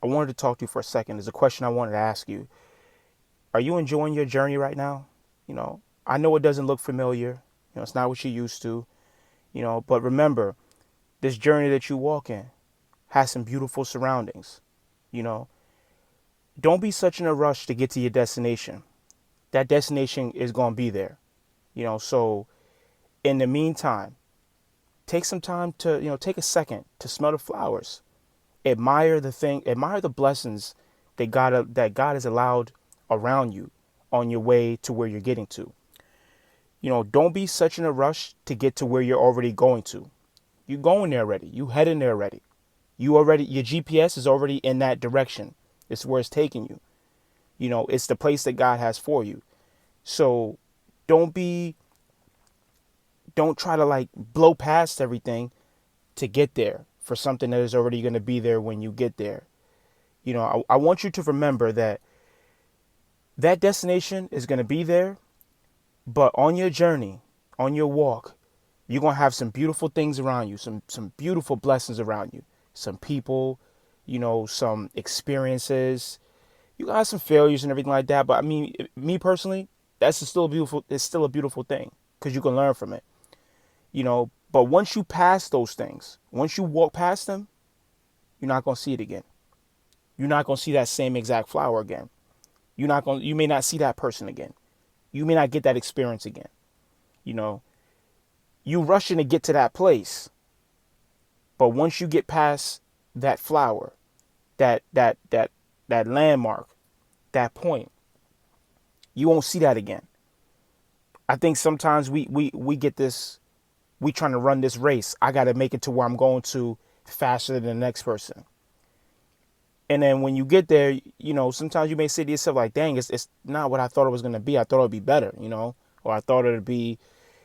I wanted to talk to you for a second. There's a question I wanted to ask you. Are you enjoying your journey right now? You know, I know it doesn't look familiar. It's not what you used to. But remember, this journey that you walk in has some beautiful surroundings. You know, don't be such in a rush to get to your destination. That destination is going to be there. So in the meantime, take some time to, take a second to smell the flowers. Admire the blessings that God has allowed around you on your way to where you're getting to. Don't be such in a rush to get to where you're already going to. You're going there already. You heading there already. Your GPS is already in that direction. It's where it's taking you. It's the place that God has for you. So don't be don't try to like blow past everything to get there for something that is already going to be there when you get there. I want you to remember that that destination is going to be there, but on your journey, on your walk, you're going to have some beautiful things around you, some beautiful blessings around you, some people, some experiences. You got some failures and everything like that, but I mean, me personally, it's still a beautiful thing because you can learn from it. But once you pass those things, once you walk past them, you're not going to see it again. You're not going to see that same exact flower again. You may not see that person again. You may not get that experience again. You know, you rushing to get to that place. But once you get past that flower, that landmark, that point, you won't see that again. I think sometimes we get this, we trying to run this race. I got to make it to where I'm going to faster than the next person. And then when you get there, sometimes you may say to yourself like, dang, it's not what I thought it was going to be. I thought it would be better, or I thought it would be,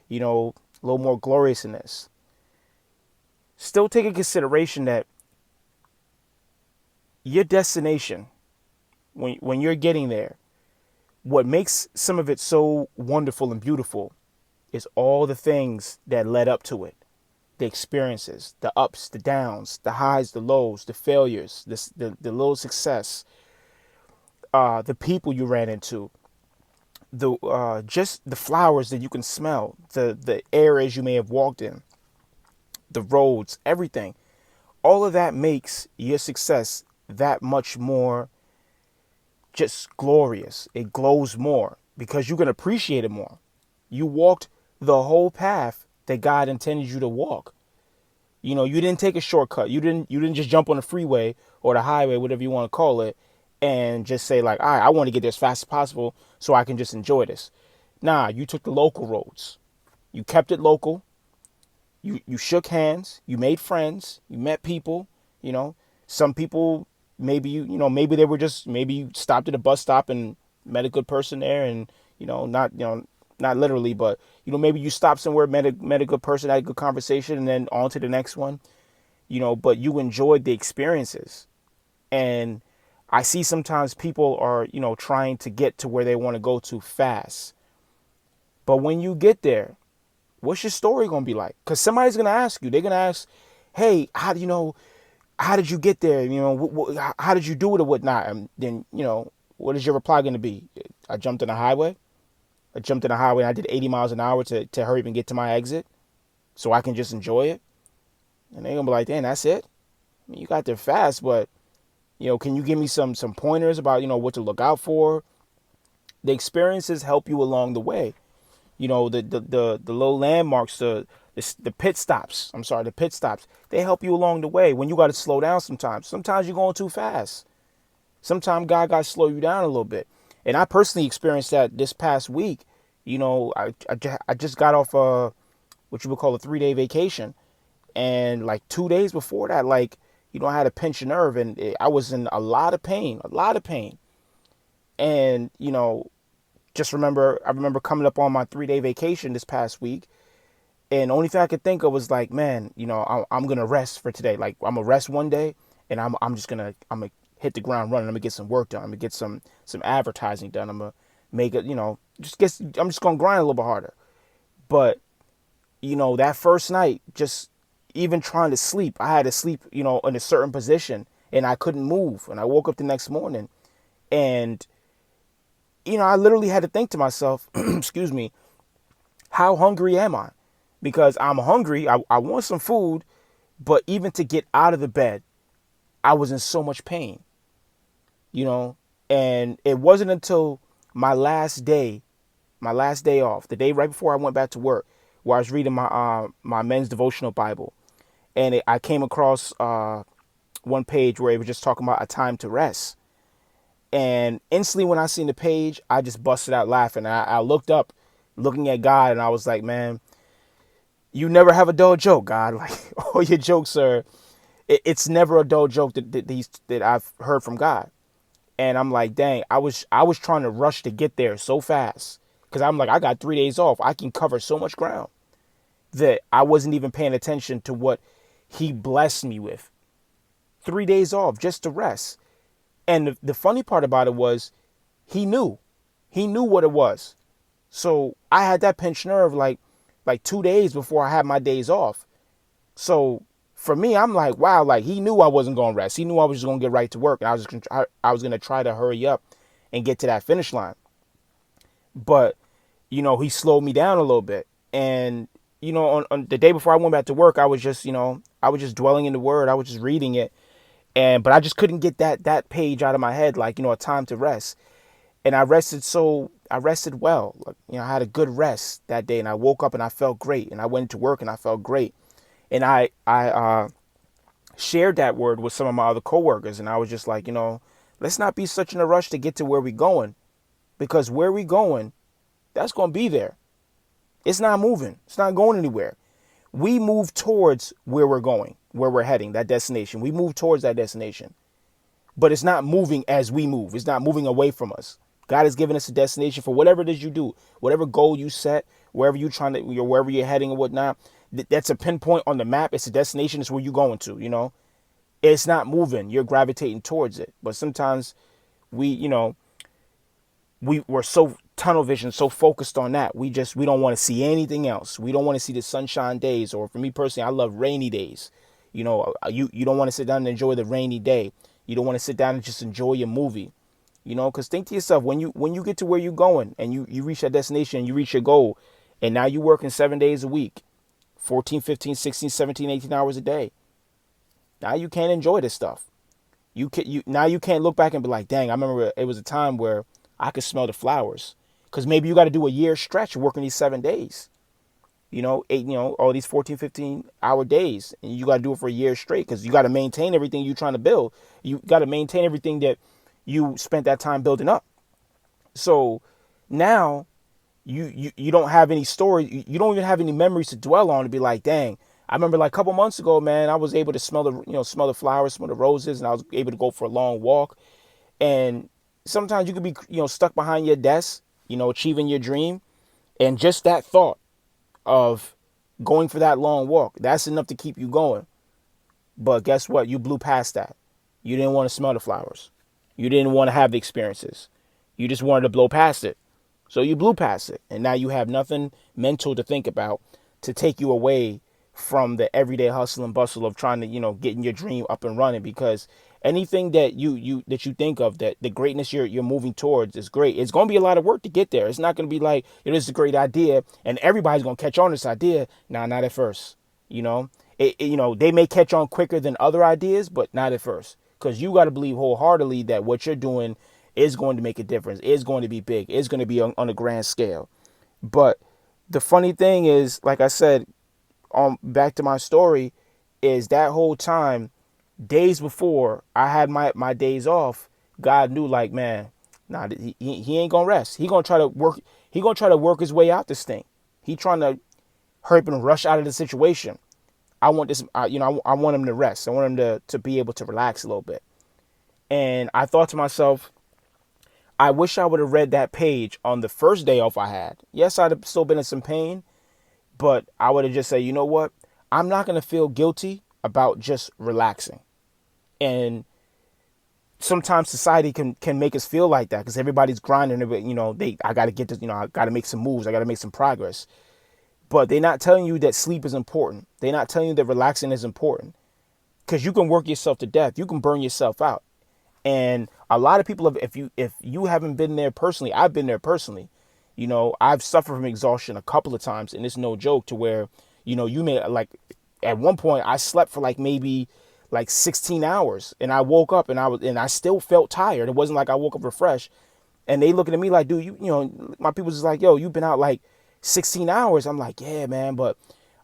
a little more glorious in this. Still take in consideration that your destination, when you're getting there, what makes some of it so wonderful and beautiful is all the things that led up to it. The experiences, the ups, the downs, the highs, the lows, the failures, the little success, the people you ran into, the just the flowers that you can smell, the areas you may have walked in, the roads, everything. All of that makes your success that much more just glorious. It glows more because you can appreciate it more. You walked the whole path that God intended you to walk. You didn't take a shortcut. You didn't just jump on the freeway or the highway, whatever you want to call it, and just say like, all right, I want to get there as fast as possible so I can just enjoy this. Nah, you took the local roads. You kept it local. You shook hands. You made friends. You met people. Some people maybe they were just maybe you stopped at a bus stop and met a good person there, and not literally, but maybe you stopped somewhere, met a good person, had a good conversation, and then on to the next one. But you enjoyed the experiences. And I see sometimes people are, trying to get to where they want to go to fast. But when you get there, what's your story going to be like? Because somebody's going to ask you. They're going to ask, hey, how did you get there? How did you do it or whatnot? And then, what is your reply going to be? I jumped on the highway. I jumped in the highway and I did 80 miles an hour to hurry up and get to my exit so I can just enjoy it. And they're going to be like, damn, that's it? I mean, you got there fast, but, can you give me some pointers about, what to look out for? The experiences help you along the way. The little landmarks, the pit stops. I'm sorry, the pit stops. They help you along the way when you got to slow down sometimes. Sometimes you're going too fast. Sometimes God got to slow you down a little bit. And I personally experienced that this past week. I just got off what you would call a 3-day vacation. And like 2 days before that, I had a pinched nerve and I was in a lot of pain. And, I remember coming up on my 3-day vacation this past week. And the only thing I could think of was like, man, I'm going to rest for today. Like I'm going to rest one day and I'm going to hit the ground running. I'm going to get some work done. I'm going to get some advertising done. I'm going to make it, I'm just going to grind a little bit harder. But, that first night, just even trying to sleep, I had to sleep, in a certain position. and I couldn't move. And I woke up the next morning and, I literally had to think to myself, excuse me, how hungry am I? Because I'm hungry. I want some food, but even to get out of the bed, I was in so much pain, you know? And it wasn't until my last day off, the day right before I went back to work, where I was reading my men's devotional Bible, and I came across one page where it was just talking about a time to rest. And instantly, when I seen the page, I just busted out laughing. I looked up, looking at God, and I was like, "Man, you never have a dull joke, God. Like all your jokes are, it's never a dull joke that I've heard from God." And I'm like, dang, I was trying to rush to get there so fast because I'm like, I got 3 days off. I can cover so much ground that I wasn't even paying attention to what He blessed me with. 3 days off just to rest. And the funny part about it was He knew. He knew what it was. So I had that pinched nerve like 2 days before I had my days off. So for me, I'm like, wow, like He knew I wasn't going to rest. He knew I was just going to get right to work. And I was going to try to hurry up and get to that finish line. But, He slowed me down a little bit. And, on the day before I went back to work, I was just dwelling in the word. I was just reading it. But I just couldn't get that page out of my head, like, a time to rest. And I rested well. Like, I had a good rest that day, and I woke up and I felt great. And I went to work and I felt great. And I shared that word with some of my other coworkers, and I was just like, let's not be such in a rush to get to where we're going, because where we're going, that's going to be there. It's not moving. It's not going anywhere. We move towards where we're going, where we're heading, that destination. We move towards that destination, but it's not moving as we move. It's not moving away from us. God has given us a destination for whatever it is you do, whatever goal you set, wherever wherever you're heading and whatnot. That's a pinpoint on the map. It's a destination. It's where you're going to. It's not moving. You're gravitating towards it. But sometimes we're so tunnel vision, so focused on that. We don't want to see anything else. We don't want to see the sunshine days. Or for me personally, I love rainy days. You don't want to sit down and enjoy the rainy day. You don't want to sit down and just enjoy your movie. Because think to yourself, when you get to where you're going and you reach that destination, you reach your goal, and now you're working 7 days a week, 14, 15, 16, 17, 18 hours a day. Now you can't enjoy this stuff. Now you can't look back and be like, dang, I remember it was a time where I could smell the flowers. Because maybe you got to do a year stretch working these 7 days. All these 14, 15-hour days. And you got to do it for a year straight because you got to maintain everything you're trying to build. You got to maintain everything that you spent that time building up. So now you don't have any story. You don't even have any memories to dwell on to be like, dang, I remember like a couple months ago, man, I was able to smell the flowers, smell the roses, and I was able to go for a long walk. And sometimes you could be, stuck behind your desk, achieving your dream. And just that thought of going for that long walk, that's enough to keep you going. But guess what? You blew past that. You didn't want to smell the flowers. You didn't want to have the experiences. You just wanted to blow past it. So you blew past it. And now you have nothing mental to think about to take you away from the everyday hustle and bustle of trying to, getting your dream up and running. Because anything that you think of, that the greatness you're moving towards is great. It's going to be a lot of work to get there. It's not going to be like, it is a great idea and everybody's going to catch on to this idea. Nah, not at first. They may catch on quicker than other ideas, but not at first. Because you got to believe wholeheartedly that what you're doing is going to make a difference. It's going to be big. It's going to be on a grand scale. But the funny thing is, like I said, back to my story, is that whole time, days before I had my days off, God knew, like, man, nah, he ain't gonna rest. He gonna try to work. He gonna try to work his way out this thing. He trying to hurry up and rush out of the situation. I want this. I want him to rest. I want him to be able to relax a little bit. And I thought to myself, I wish I would have read that page on the first day off I had. Yes, I'd have still been in some pain, but I would have just said, you know what? I'm not going to feel guilty about just relaxing. And sometimes society can make us feel like that because everybody's grinding. I got to get this, I got to make some moves. I got to make some progress. But they're not telling you that sleep is important. They're not telling you that relaxing is important. because you can work yourself to death. You can burn yourself out. And a lot of people have, if you haven't been there personally, I've been there personally. I've suffered from exhaustion a couple of times, and it's no joke to where, you may like at one point I slept for like maybe like 16 hours and I woke up and I still felt tired. It wasn't like I woke up refreshed. And they looking at me like, dude, my people's just like, yo, you've been out like 16 hours. I'm like, yeah, man, but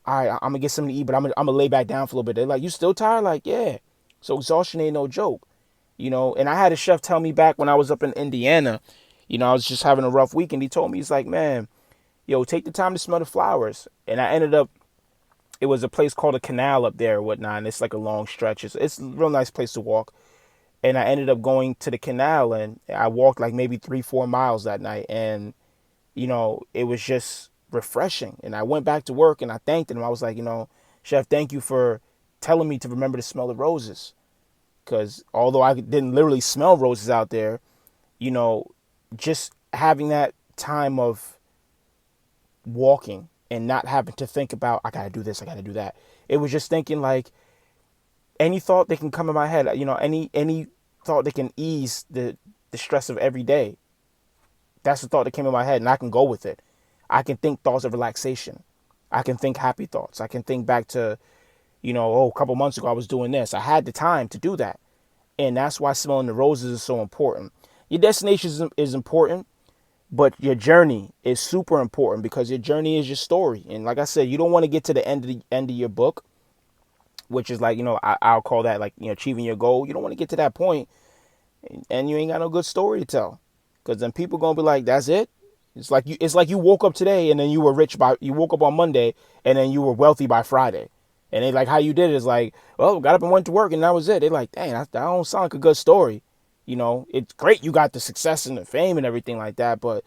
all right, I'm gonna get something to eat, but I'm gonna lay back down for a little bit. They're like, you still tired? Like, yeah. So exhaustion ain't no joke. And I had a chef tell me back when I was up in Indiana, I was just having a rough week, and he told me, he's like, man, yo, take the time to smell the flowers. And I ended up, it was a place called a Canal up there or whatnot, and it's like a long stretch. It's a real nice place to walk. And I ended up going to the canal, and I walked like maybe 3-4 miles that night. And, it was just refreshing. And I went back to work and I thanked him. I was like, chef, thank you for telling me to remember to smell the roses. Because although I didn't literally smell roses out there, just having that time of walking and not having to think about, I got to do this, I got to do that. It was just thinking like any thought that can come in my head, any thought that can ease the stress of every day. That's the thought that came in my head, and I can go with it. I can think thoughts of relaxation. I can think happy thoughts. I can think back to, a couple months ago I was doing this. I had the time to do that. And that's why smelling the roses is so important. Your destination is important, but your journey is super important because your journey is your story. And like I said, you don't want to get to the end of your book, which is like, I'll call that like, achieving your goal. You don't want to get to that point and you ain't got no good story to tell. Because then people going to be like, that's it. It's like you woke up today and then you woke up on Monday and then you were wealthy by Friday. And they like, how you did it is like, well, got up and went to work and that was it. They like, dang, that don't sound like a good story. It's great you got the success and the fame and everything like that. But,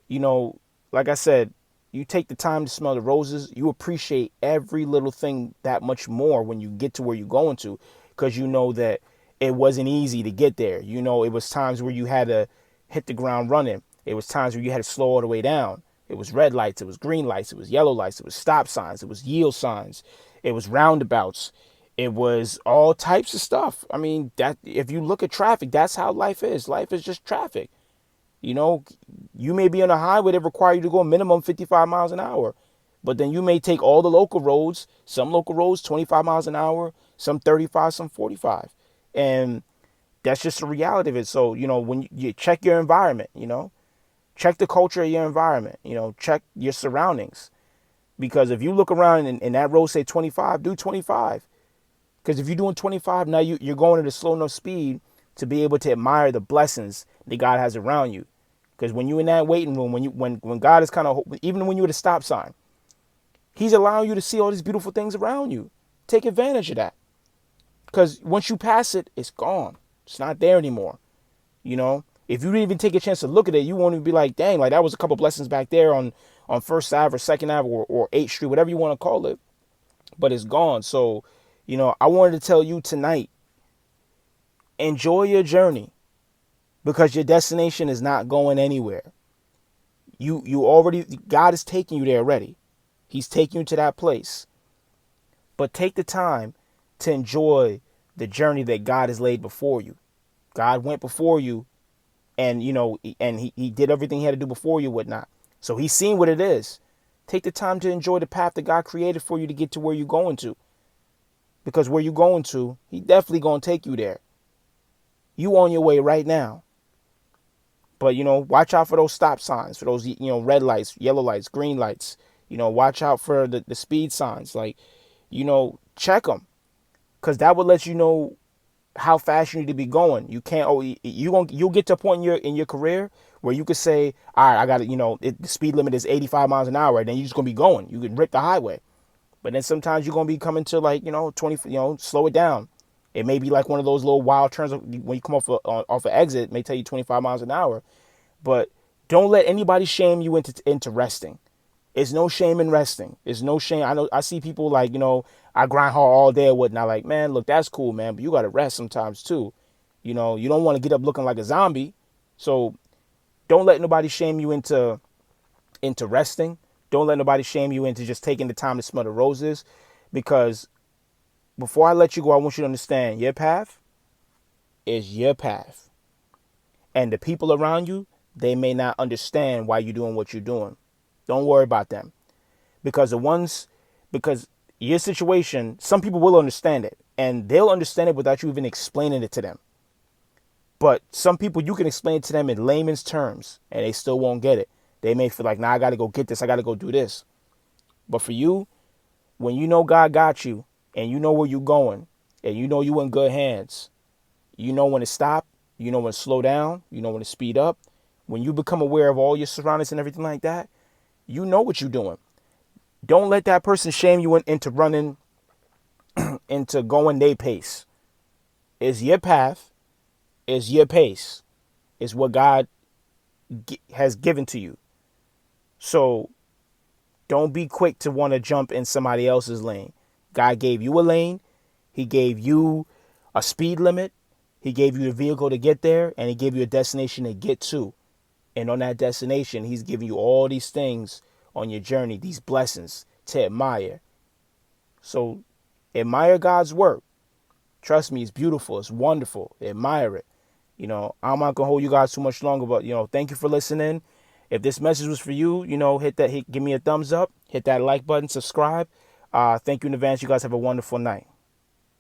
like I said, you take the time to smell the roses. You appreciate every little thing that much more when you get to where you're going to, because you know that it wasn't easy to get there. It was times where you had to hit the ground running. It was times where you had to slow all the way down. It was red lights. It was green lights. It was yellow lights. It was stop signs. It was yield signs. It was roundabouts. It was all types of stuff. I mean, that if you look at traffic, that's how life is. Life is just traffic. You may be on a highway that require you to go a minimum 55 miles an hour. But then you may take all the local roads, some local roads 25 miles an hour, some 35, some 45. And that's just the reality of it. So, when you check your environment, check the culture of your environment, check your surroundings. Because if you look around and that road say 25, do 25. Because if you're doing 25, now you're going at a slow enough speed to be able to admire the blessings that God has around you. Because when you're in that waiting room, when God is kind of, even when you're at a stop sign, he's allowing you to see all these beautiful things around you. Take advantage of that. Because once you pass it, it's gone. It's not there anymore. If you didn't even take a chance to look at it, you won't even be like, dang, like that was a couple blessings back there on First Ave or Second Ave or 8th Street, whatever you want to call it. But it's gone. So, I wanted to tell you tonight, enjoy your journey because your destination is not going anywhere. God is taking you there already. He's taking you to that place. But take the time to enjoy the journey that God has laid before you. God went before you and, and he did everything he had to do before you, whatnot. So he's seen what it is. Take the time to enjoy the path that God created for you to get to where you're going to. Because where you're going to, he definitely going to take you there. You on your way right now. But, watch out for those stop signs, for those, red lights, yellow lights, green lights. Watch out for the speed signs. Like, check them. Because that will let you know how fast you need to be going. You can't, you'll get to a point in your career where you could say, all right, I got to, the speed limit is 85 miles an hour. And then you're just going to be going. You can rip the highway. But then sometimes you're going to be coming to 20, slow it down. It may be like one of those little wild turns when you come off an exit, it may tell you 25 miles an hour. But don't let anybody shame you into resting. It's no shame in resting. It's no shame. I see people like, I grind hard all day or whatnot. Like, man, look, that's cool, man. But you got to rest sometimes too. You don't want to get up looking like a zombie. So don't let nobody shame you into resting. Don't let nobody shame you into just taking the time to smell the roses, because before I let you go, I want you to understand your path is your path. And the people around you, they may not understand why you're doing what you're doing. Don't worry about them. Because your situation, some people will understand it. And they'll understand it without you even explaining it to them. But some people, you can explain it to them in layman's terms, and they still won't get it. They may feel like, nah, I got to go get this. I got to go do this. But for you, when you know God got you, and you know where you're going, and you know you in good hands, you know when to stop, you know when to slow down, you know when to speed up. When you become aware of all your surroundings and everything like that, you know what you're doing. Don't let that person shame you into running, into going their pace. It's your path. It's your pace. It's what God has given to you. So don't be quick to want to jump in somebody else's lane. God gave you a lane. He gave you a speed limit. He gave you a vehicle to get there, and he gave you a destination to get to. And on that destination, he's giving you all these things on your journey, these blessings to admire. So admire God's work. Trust me, it's beautiful. It's wonderful. Admire it. I'm not going to hold you guys too much longer, but, thank you for listening. If this message was for you, give me a thumbs up, hit that like button, subscribe. Thank you in advance. You guys have a wonderful night.